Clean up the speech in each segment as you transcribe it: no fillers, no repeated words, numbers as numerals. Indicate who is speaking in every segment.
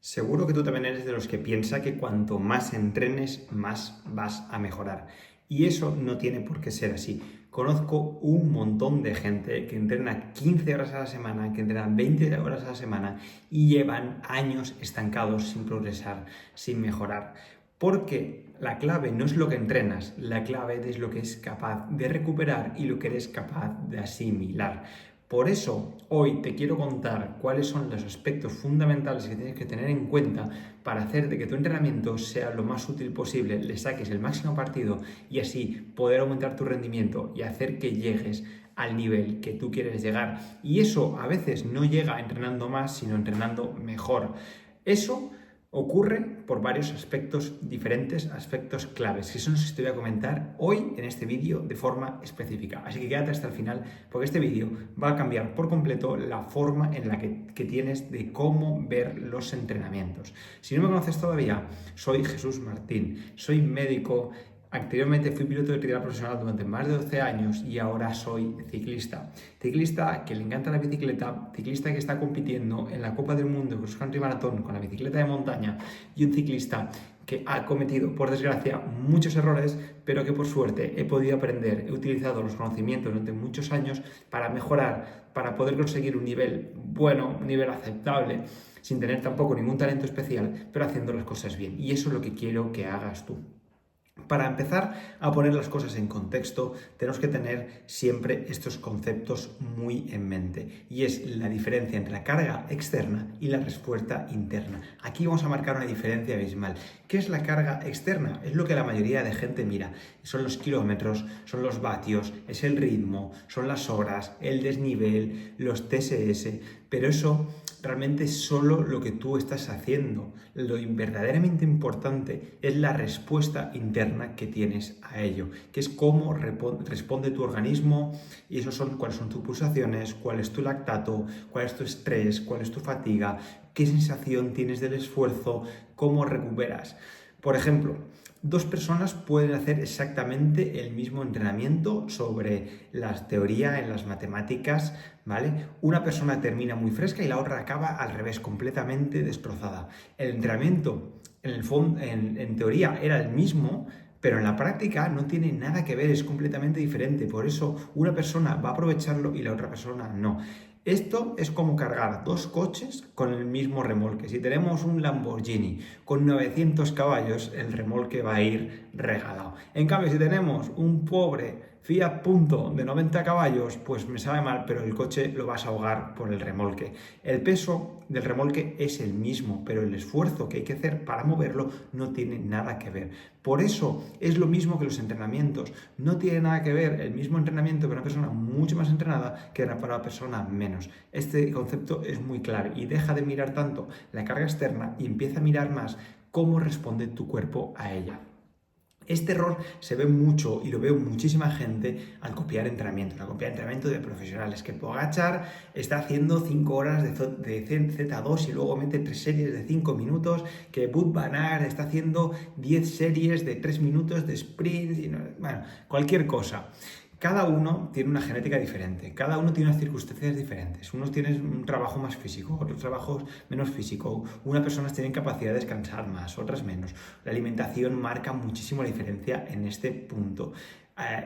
Speaker 1: Seguro que tú también eres de los que piensa que cuanto más entrenes, más vas a mejorar. Y eso no tiene por qué ser así. Conozco un montón de gente que entrena 15 horas a la semana, que entrena 20 horas a la semana y llevan años estancados sin progresar, sin mejorar. Porque la clave no es lo que entrenas, la clave es lo que es capaz de recuperar y lo que eres capaz de asimilar. Por eso, hoy te quiero contar cuáles son los aspectos fundamentales que tienes que tener en cuenta para hacer de que tu entrenamiento sea lo más útil posible, le saques el máximo partido y así poder aumentar tu rendimiento y hacer que llegues al nivel que tú quieres llegar. Y eso a veces no llega entrenando más, sino entrenando mejor. Eso ocurre por varios aspectos diferentes, aspectos claves, que son los que te voy a comentar hoy en este vídeo de forma específica. Así que quédate hasta el final, porque este vídeo va a cambiar por completo la forma en la que tienes de cómo ver los entrenamientos. Si no me conoces todavía, soy Jesús Martín, soy médico. Anteriormente fui piloto de carrera profesional durante más de 12 años y ahora soy ciclista. Ciclista que le encanta la bicicleta, ciclista que está compitiendo en la Copa del Mundo Cross Country Maratón con la bicicleta de montaña y un ciclista que ha cometido, por desgracia, muchos errores, pero que por suerte he podido aprender, he utilizado los conocimientos durante muchos años para mejorar, para poder conseguir un nivel bueno, un nivel aceptable, sin tener tampoco ningún talento especial, pero haciendo las cosas bien. Y eso es lo que quiero que hagas tú. Para empezar a poner las cosas en contexto, tenemos que tener siempre estos conceptos muy en mente, y es la diferencia entre la carga externa y la respuesta interna. Aquí vamos a marcar una diferencia abismal. ¿Qué es la carga externa? Es lo que la mayoría de gente mira. Son los kilómetros, son los vatios, es el ritmo, son las horas, el desnivel, los TSS, pero eso realmente es solo lo que tú estás haciendo. Lo verdaderamente importante es la respuesta interna que tienes a ello, que es cómo responde tu organismo, y eso son cuáles son tus pulsaciones, cuál es tu lactato, cuál es tu estrés, cuál es tu fatiga, qué sensación tienes del esfuerzo, cómo recuperas. Por ejemplo, dos personas pueden hacer exactamente el mismo entrenamiento sobre la teoría en las matemáticas, ¿vale? Una persona termina muy fresca y la otra acaba al revés, completamente destrozada. El entrenamiento, en el fondo, en teoría, era el mismo, pero en la práctica no tiene nada que ver, es completamente diferente. Por eso una persona va a aprovecharlo y la otra persona no. Esto es como cargar dos coches con el mismo remolque. Si tenemos un Lamborghini con 900 caballos, el remolque va a ir regalado. En cambio, si tenemos un pobre Fiat Punto de 90 caballos, pues me sabe mal, pero el coche lo vas a ahogar por el remolque. El peso del remolque es el mismo, pero el esfuerzo que hay que hacer para moverlo no tiene nada que ver. Por eso es lo mismo que los entrenamientos. No tiene nada que ver el mismo entrenamiento para una persona mucho más entrenada que para una persona menos. Este concepto es muy clave y deja de mirar tanto la carga externa y empieza a mirar más cómo responde tu cuerpo a ella. Este error se ve mucho y lo veo muchísima gente al copiar entrenamiento, al copiar entrenamiento de profesionales, que Pogačar está haciendo 5 horas de Z2 y luego mete 3 series de 5 minutos, que Wout van Aert está haciendo 10 series de 3 minutos de sprint, y no, bueno, cualquier cosa. Cada uno tiene una genética diferente, cada uno tiene unas circunstancias diferentes. Unos tienen un trabajo más físico, otros trabajos menos físico. Unas personas tienen capacidad de descansar más, otras menos. La alimentación marca muchísimo la diferencia en este punto.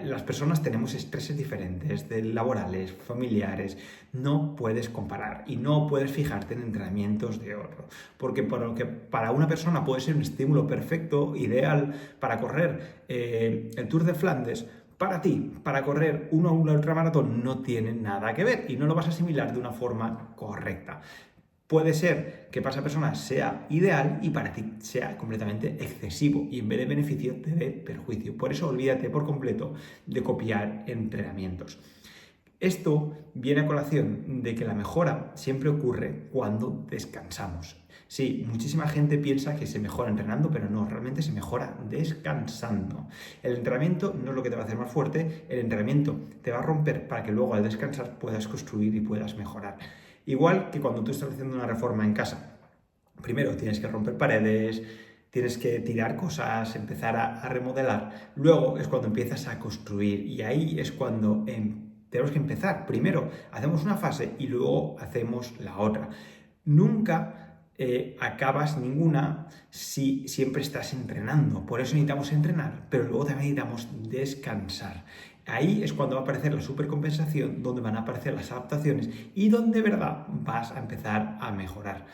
Speaker 1: Las personas tenemos estreses diferentes, laborales, familiares. No puedes comparar y no puedes fijarte en entrenamientos de otro. Porque para una persona puede ser un estímulo perfecto, ideal para correr el Tour de Flandes, para ti, para correr una ultramaratón no tiene nada que ver y no lo vas a asimilar de una forma correcta. Puede ser que para esa persona sea ideal y para ti sea completamente excesivo y en vez de beneficio te dé perjuicio. Por eso olvídate por completo de copiar entrenamientos. Esto viene a colación de que la mejora siempre ocurre cuando descansamos. Sí, muchísima gente piensa que se mejora entrenando, pero no, realmente se mejora descansando. El entrenamiento no es lo que te va a hacer más fuerte, el entrenamiento te va a romper para que luego al descansar puedas construir y puedas mejorar. Igual que cuando tú estás haciendo una reforma en casa. Primero tienes que romper paredes, tienes que tirar cosas, empezar a remodelar. Luego es cuando empiezas a construir y ahí es cuando tenemos que empezar. Primero hacemos una fase y luego hacemos la otra. Nunca acabas ninguna si siempre estás entrenando. Por eso necesitamos entrenar, pero luego también necesitamos descansar. Ahí es cuando va a aparecer la supercompensación, donde van a aparecer las adaptaciones y donde de verdad vas a empezar a mejorar.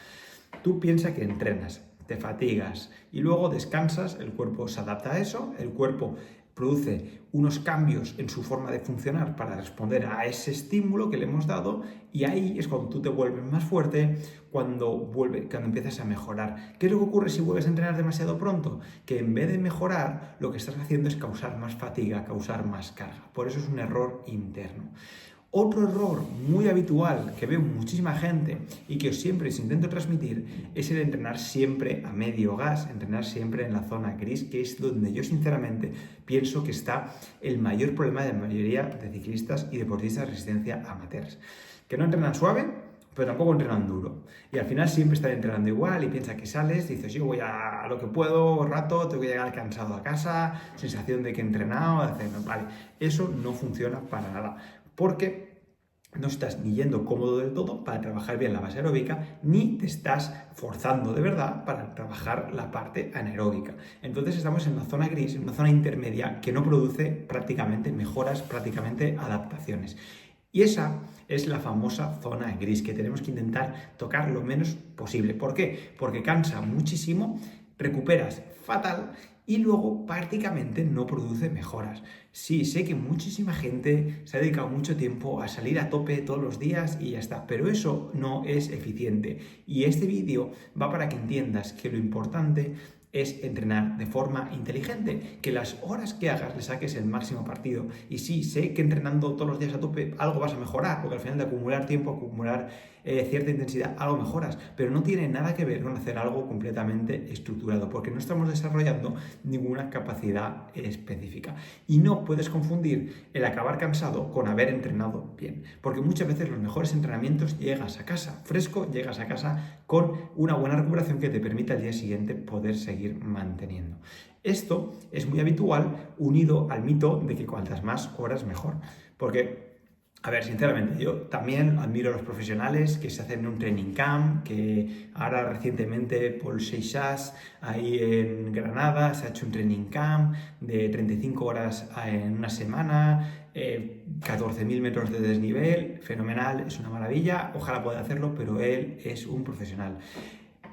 Speaker 1: Tú piensas que entrenas, te fatigas y luego descansas, el cuerpo se adapta a eso, el cuerpo produce unos cambios en su forma de funcionar para responder a ese estímulo que le hemos dado y ahí es cuando tú te vuelves más fuerte, cuando empiezas a mejorar. ¿Qué es lo que ocurre si vuelves a entrenar demasiado pronto? Que en vez de mejorar, lo que estás haciendo es causar más fatiga, causar más carga. Por eso es un error interno. Otro error muy habitual que veo muchísima gente y que siempre os intento transmitir es el entrenar siempre a medio gas, entrenar siempre en la zona gris, que es donde yo sinceramente pienso que está el mayor problema de la mayoría de ciclistas y deportistas de resistencia amateurs. Que no entrenan suave, pero tampoco entrenan duro. Y al final siempre están entrenando igual y piensa que sales, dices yo voy a lo que puedo, rato, tengo que llegar cansado a casa, sensación de que he entrenado, vale, eso no funciona para nada. Porque no estás ni yendo cómodo del todo para trabajar bien la base aeróbica, ni te estás forzando de verdad para trabajar la parte anaeróbica. Entonces estamos en una zona gris, en una zona intermedia que no produce prácticamente mejoras, prácticamente adaptaciones. Y esa es la famosa zona gris que tenemos que intentar tocar lo menos posible. ¿Por qué? Porque cansa muchísimo, recuperas fatal y luego prácticamente no produce mejoras. Sí, sé que muchísima gente se ha dedicado mucho tiempo a salir a tope todos los días y ya está, pero eso no es eficiente. Y este vídeo va para que entiendas que lo importante es entrenar de forma inteligente, que las horas que hagas le saques el máximo partido. Y sí, sé que entrenando todos los días a tope algo vas a mejorar, porque al final de acumular tiempo, acumular cierta intensidad, algo mejoras, pero no tiene nada que ver con hacer algo completamente estructurado, porque no estamos desarrollando ninguna capacidad específica. Y no puedes confundir el acabar cansado con haber entrenado bien, porque muchas veces los mejores entrenamientos llegas a casa fresco, llegas a casa con una buena recuperación que te permita al día siguiente poder seguir manteniendo. Esto es muy habitual unido al mito de que cuantas más horas mejor, porque a ver, sinceramente, yo también admiro a los profesionales que se hacen un training camp, que ahora recientemente Paul Seixas, ahí en Granada, se ha hecho un training camp de 35 horas en una semana, 14.000 metros de desnivel, fenomenal, es una maravilla, ojalá pueda hacerlo, pero él es un profesional.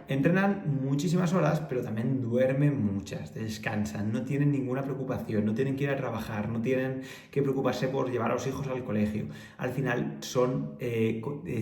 Speaker 1: Entrenan muchísimas horas, pero también duermen muchas, descansan, no tienen ninguna preocupación, no tienen que ir a trabajar, no tienen que preocuparse por llevar a los hijos al colegio. Al final son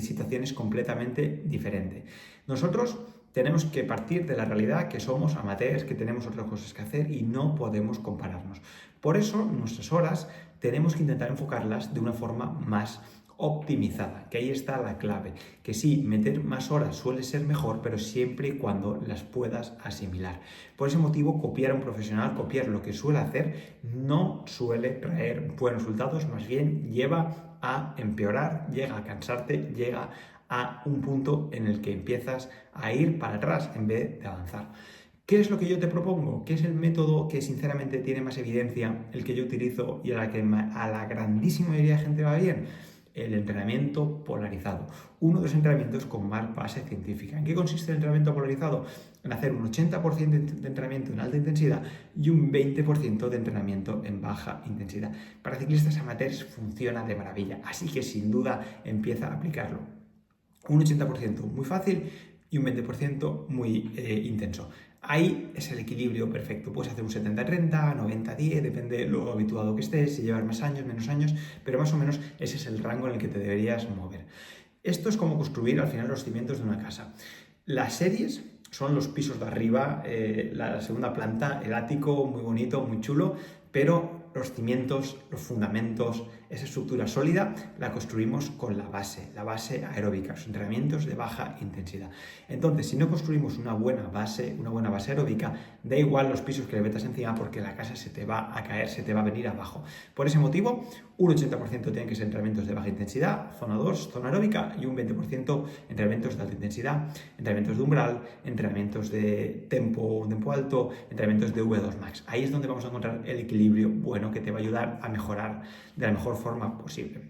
Speaker 1: situaciones completamente diferentes. Nosotros tenemos que partir de la realidad que somos amateurs, que tenemos otras cosas que hacer y no podemos compararnos. Por eso nuestras horas tenemos que intentar enfocarlas de una forma más optimizada, que ahí está la clave, que sí, meter más horas suele ser mejor, pero siempre y cuando las puedas asimilar. Por ese motivo, copiar a un profesional, copiar lo que suele hacer, no suele traer buenos resultados, más bien lleva a empeorar, llega a cansarte, llega a un punto en el que empiezas a ir para atrás en vez de avanzar. ¿Qué es lo que yo te propongo? ¿Qué es el método que sinceramente tiene más evidencia, el que yo utilizo y a la grandísima mayoría de gente va bien? El entrenamiento polarizado, uno de los entrenamientos con más base científica. ¿En qué consiste el entrenamiento polarizado? En hacer un 80% de entrenamiento en alta intensidad y un 20% de entrenamiento en baja intensidad. Para ciclistas amateurs funciona de maravilla, así que sin duda empieza a aplicarlo. Un 80% muy fácil y un 20% muy intenso. Ahí es el equilibrio perfecto. Puedes hacer un 70-30, 90-10, depende de lo habituado que estés, si llevas más años, menos años, pero más o menos ese es el rango en el que te deberías mover. Esto es como construir al final los cimientos de una casa. Las series son los pisos de arriba, la segunda planta, el ático, muy bonito, muy chulo, pero los cimientos, los fundamentos, esa estructura sólida la construimos con la base aeróbica, los entrenamientos de baja intensidad. Entonces, si no construimos una buena base aeróbica, da igual los pisos que le metas encima porque la casa se te va a caer, se te va a venir abajo. Por ese motivo, un 80% tienen que ser entrenamientos de baja intensidad, zona 2, zona aeróbica, y un 20% entrenamientos de alta intensidad, entrenamientos de umbral, entrenamientos de tempo alto, entrenamientos de V2 Max. Ahí es donde vamos a encontrar el equilibrio bueno que te va a ayudar a mejorar de la mejor forma posible.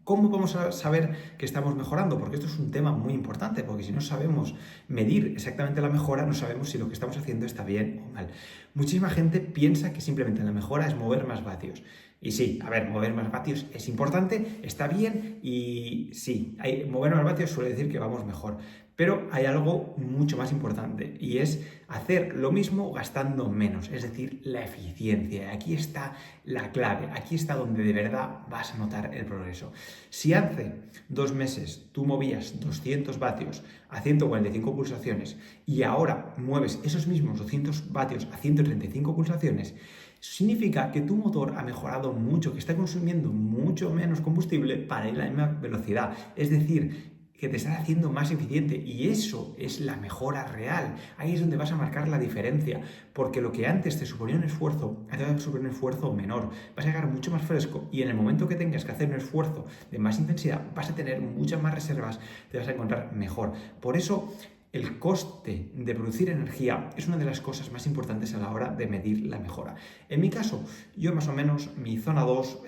Speaker 1: ¿Cómo vamos a saber que estamos mejorando? Porque esto es un tema muy importante, porque si no sabemos medir exactamente la mejora, no sabemos si lo que estamos haciendo está bien o mal. Muchísima gente piensa que simplemente la mejora es mover más vatios. Y sí, a ver, mover más vatios es importante, está bien y sí, mover más vatios suele decir que vamos mejor. Pero hay algo mucho más importante y es hacer lo mismo gastando menos, es decir, la eficiencia. Aquí está la clave, aquí está donde de verdad vas a notar el progreso. Si hace 2 meses tú movías 200 vatios a 145 pulsaciones y ahora mueves esos mismos 200 vatios a 135 pulsaciones, significa que tu motor ha mejorado mucho, que está consumiendo mucho menos combustible para ir a la misma velocidad. Es decir, que te estás haciendo más eficiente y eso es la mejora real. Ahí es donde vas a marcar la diferencia, porque lo que antes te suponía un esfuerzo, ahora te va a suponer un esfuerzo menor. Vas a llegar mucho más fresco y en el momento que tengas que hacer un esfuerzo de más intensidad, vas a tener muchas más reservas, te vas a encontrar mejor. Por eso, el coste de producir energía es una de las cosas más importantes a la hora de medir la mejora. En mi caso, yo más o menos mi zona 2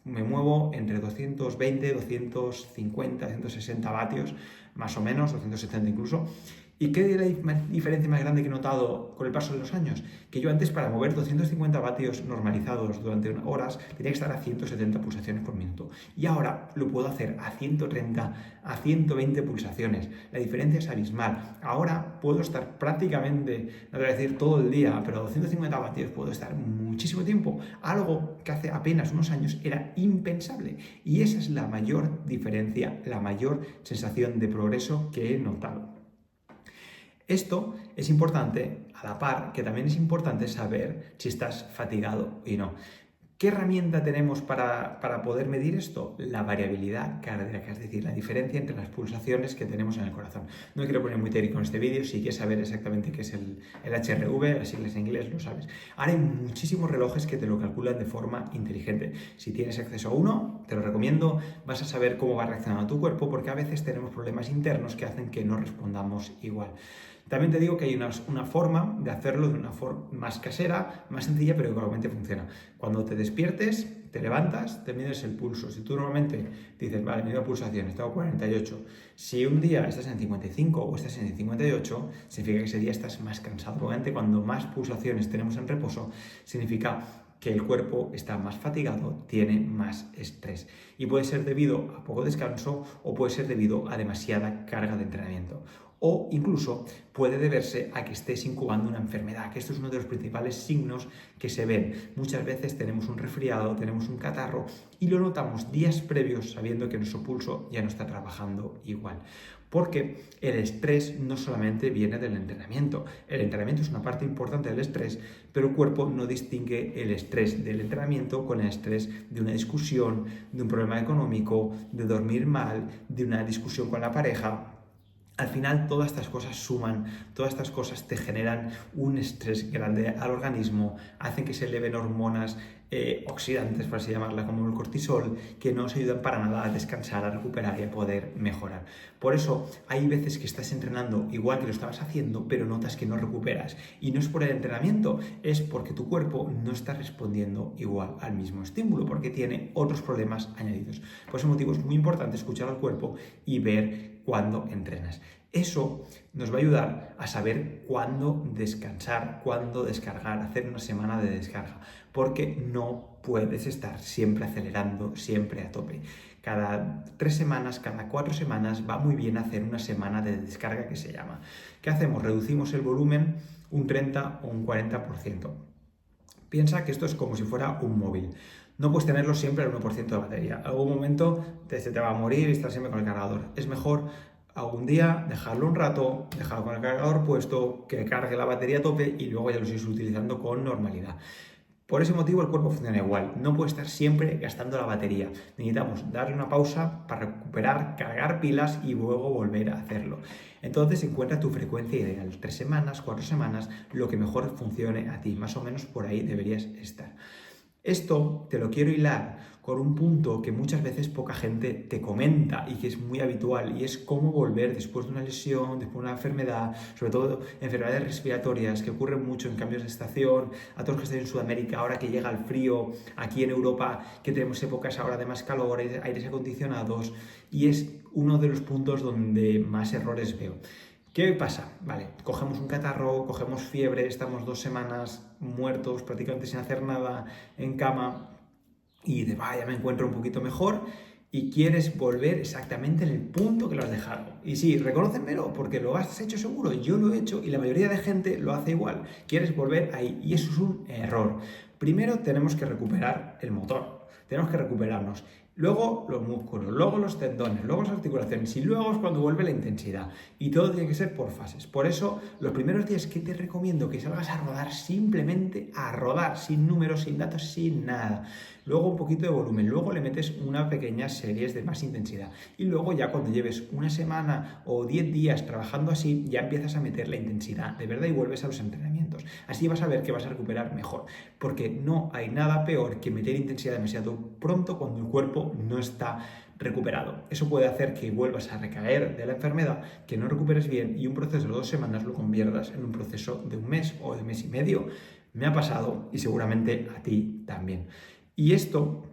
Speaker 1: me muevo entre 220, 250, 260 vatios, más o menos, 270 incluso. ¿Y qué es la diferencia más grande que he notado con el paso de los años? Que yo antes, para mover 250 vatios normalizados durante horas, tenía que estar a 170 pulsaciones por minuto. Y ahora lo puedo hacer a 130, a 120 pulsaciones. La diferencia es abismal. Ahora puedo estar prácticamente, no te voy a decir todo el día, pero a 250 vatios puedo estar muchísimo tiempo. Algo que hace apenas unos años era impensable. Y esa es la mayor diferencia, la mayor sensación de progreso que he notado. Esto es importante, a la par que también es importante saber si estás fatigado y no. ¿Qué herramienta tenemos para poder medir esto? La variabilidad cardíaca, es decir, la diferencia entre las pulsaciones que tenemos en el corazón. No quiero poner muy técnico en este vídeo, si quieres saber exactamente qué es el HRV, las siglas en inglés, lo sabes. Ahora hay muchísimos relojes que te lo calculan de forma inteligente. Si tienes acceso a uno, te lo recomiendo, vas a saber cómo va reaccionando tu cuerpo, porque a veces tenemos problemas internos que hacen que no respondamos igual. También te digo que hay una forma de hacerlo de una forma más casera, más sencilla, pero que realmente funciona. Cuando te despiertes, te levantas, te mides el pulso. Si tú normalmente dices, vale, mido pulsaciones, tengo 48. Si un día estás en 55 o estás en 58, significa que ese día estás más cansado. Obviamente, cuando más pulsaciones tenemos en reposo, significa que el cuerpo está más fatigado, tiene más estrés. Y puede ser debido a poco descanso o puede ser debido a demasiada carga de entrenamiento. O incluso puede deberse a que estés incubando una enfermedad, que esto es uno de los principales signos que se ven. Muchas veces tenemos un resfriado, tenemos un catarro y lo notamos días previos sabiendo que nuestro pulso ya no está trabajando igual. Porque el estrés no solamente viene del entrenamiento. El entrenamiento es una parte importante del estrés, pero el cuerpo no distingue el estrés del entrenamiento con el estrés de una discusión, de un problema económico, de dormir mal, de una discusión con la pareja. Al final todas estas cosas suman, todas estas cosas te generan un estrés grande al organismo, hacen que se eleven hormonas oxidantes, por así llamarlas, como el cortisol, que no nos ayudan para nada a descansar, a recuperar y a poder mejorar. Por eso hay veces que estás entrenando igual que lo estabas haciendo, pero notas que no recuperas. Y no es por el entrenamiento, es porque tu cuerpo no está respondiendo igual al mismo estímulo, porque tiene otros problemas añadidos. Por ese motivo es muy importante escuchar al cuerpo y ver cuándo entrenas. Eso nos va a ayudar a saber cuándo descansar, cuándo descargar, hacer una semana de descarga, porque no puedes estar siempre acelerando, siempre a tope. Cada 3 semanas, cada 4 semanas va muy bien hacer una semana de descarga que se llama. ¿Qué hacemos? Reducimos el volumen un 30 o un 40%. Piensa que esto es como si fuera un móvil. No puedes tenerlo siempre al 1% de batería. Algún momento se te va a morir y estar siempre con el cargador. Es mejor algún día dejarlo un rato, dejarlo con el cargador puesto, que cargue la batería a tope y luego ya lo sigues utilizando con normalidad. Por ese motivo el cuerpo funciona igual, no puede estar siempre gastando la batería. Necesitamos darle una pausa para recuperar, cargar pilas y luego volver a hacerlo. Entonces encuentra tu frecuencia ideal, 3 semanas, 4 semanas, lo que mejor funcione a ti, más o menos por ahí deberías estar. Esto te lo quiero hilar con un punto que muchas veces poca gente te comenta y que es muy habitual, y es cómo volver después de una lesión, después de una enfermedad, sobre todo enfermedades respiratorias que ocurren mucho en cambios de estación, a todos los que estáis en Sudamérica, ahora que llega el frío, aquí en Europa que tenemos épocas ahora de más calor, aires acondicionados, y es uno de los puntos donde más errores veo. ¿Qué pasa? Vale, cogemos un catarro, cogemos fiebre, estamos 2 semanas muertos, prácticamente sin hacer nada, en cama, y de vaya, me encuentro un poquito mejor, y quieres volver exactamente en el punto que lo has dejado. Y sí, reconócemelo porque lo has hecho seguro, yo lo he hecho y la mayoría de gente lo hace igual. Quieres volver ahí y eso es un error. Primero tenemos que recuperar el motor, tenemos que recuperarnos. Luego los músculos, luego los tendones, luego las articulaciones y luego es cuando vuelve la intensidad. Y todo tiene que ser por fases. Por eso, los primeros días que te recomiendo que salgas a rodar, simplemente a rodar, sin números, sin datos, sin nada. Luego un poquito de volumen, luego le metes unas pequeñas series de más intensidad. Y luego ya cuando lleves una semana o 10 días trabajando así, ya empiezas a meter la intensidad de verdad y vuelves a los entrenamientos. Así vas a ver que vas a recuperar mejor. Porque no hay nada peor que meter intensidad demasiado pronto cuando el cuerpo no está recuperado. Eso puede hacer que vuelvas a recaer de la enfermedad, que no recuperes bien y un proceso de 2 semanas lo conviertas en un proceso de 1 mes o de 1 mes y medio. Me ha pasado y seguramente a ti también. Y esto,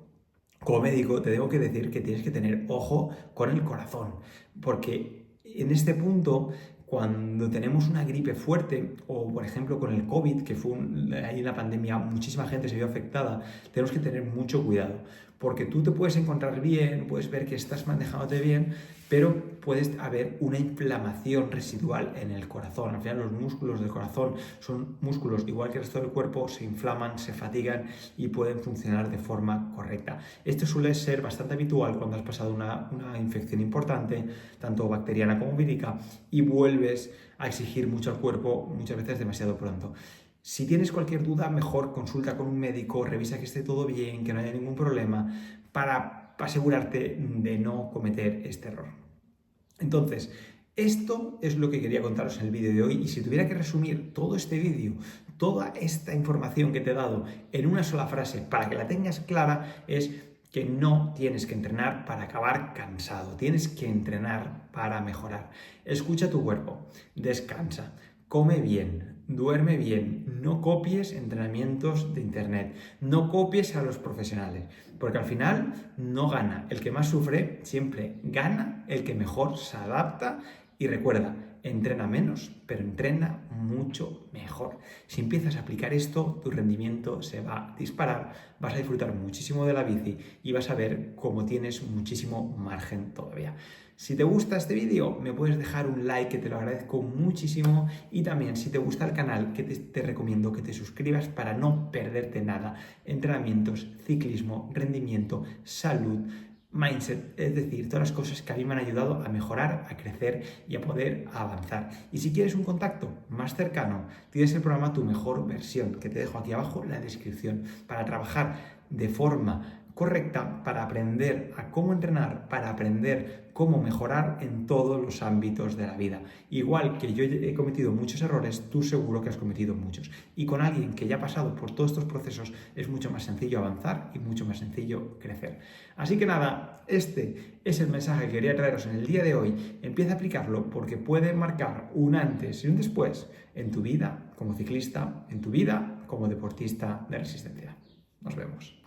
Speaker 1: como médico, te tengo que decir que tienes que tener ojo con el corazón, porque en este punto, cuando tenemos una gripe fuerte, o por ejemplo con el COVID, que fue ahí en la pandemia, muchísima gente se vio afectada, tenemos que tener mucho cuidado, porque tú te puedes encontrar bien, puedes ver que estás manejándote bien, pero puede haber una inflamación residual en el corazón. Al final los músculos del corazón son músculos igual que el resto del cuerpo, se inflaman, se fatigan y pueden funcionar de forma correcta. Esto suele ser bastante habitual cuando has pasado una infección importante, tanto bacteriana como vírica, y vuelves a exigir mucho al cuerpo, muchas veces demasiado pronto. Si tienes cualquier duda, mejor consulta con un médico, revisa que esté todo bien, que no haya ningún problema, para asegurarte de no cometer este error. Entonces, esto es lo que quería contaros en el vídeo de hoy, y si tuviera que resumir todo este vídeo, toda esta información que te he dado en una sola frase para que la tengas clara, es que no tienes que entrenar para acabar cansado, tienes que entrenar para mejorar. Escucha tu cuerpo, descansa, come bien, duerme bien, no copies entrenamientos de internet, no copies a los profesionales, porque al final no gana el que más sufre, siempre gana el que mejor se adapta. Y recuerda, entrena menos, pero entrena mucho mejor. Si empiezas a aplicar esto, tu rendimiento se va a disparar, vas a disfrutar muchísimo de la bici y vas a ver cómo tienes muchísimo margen todavía. Si te gusta este vídeo, me puedes dejar un like, que te lo agradezco muchísimo, y también si te gusta el canal, que te recomiendo que te suscribas para no perderte nada. Entrenamientos, ciclismo, rendimiento, salud, mindset, es decir, todas las cosas que a mí me han ayudado a mejorar, a crecer y a poder avanzar. Y si quieres un contacto más cercano, tienes el programa Tu Mejor Versión, que te dejo aquí abajo en la descripción, para trabajar de forma correcta, para aprender a cómo entrenar, para aprender cómo mejorar en todos los ámbitos de la vida. Igual que yo he cometido muchos errores, tú seguro que has cometido muchos. Y con alguien que ya ha pasado por todos estos procesos es mucho más sencillo avanzar y mucho más sencillo crecer. Así que nada, este es el mensaje que quería traeros en el día de hoy. Empieza a aplicarlo porque puede marcar un antes y un después en tu vida como ciclista, en tu vida como deportista de resistencia. Nos vemos.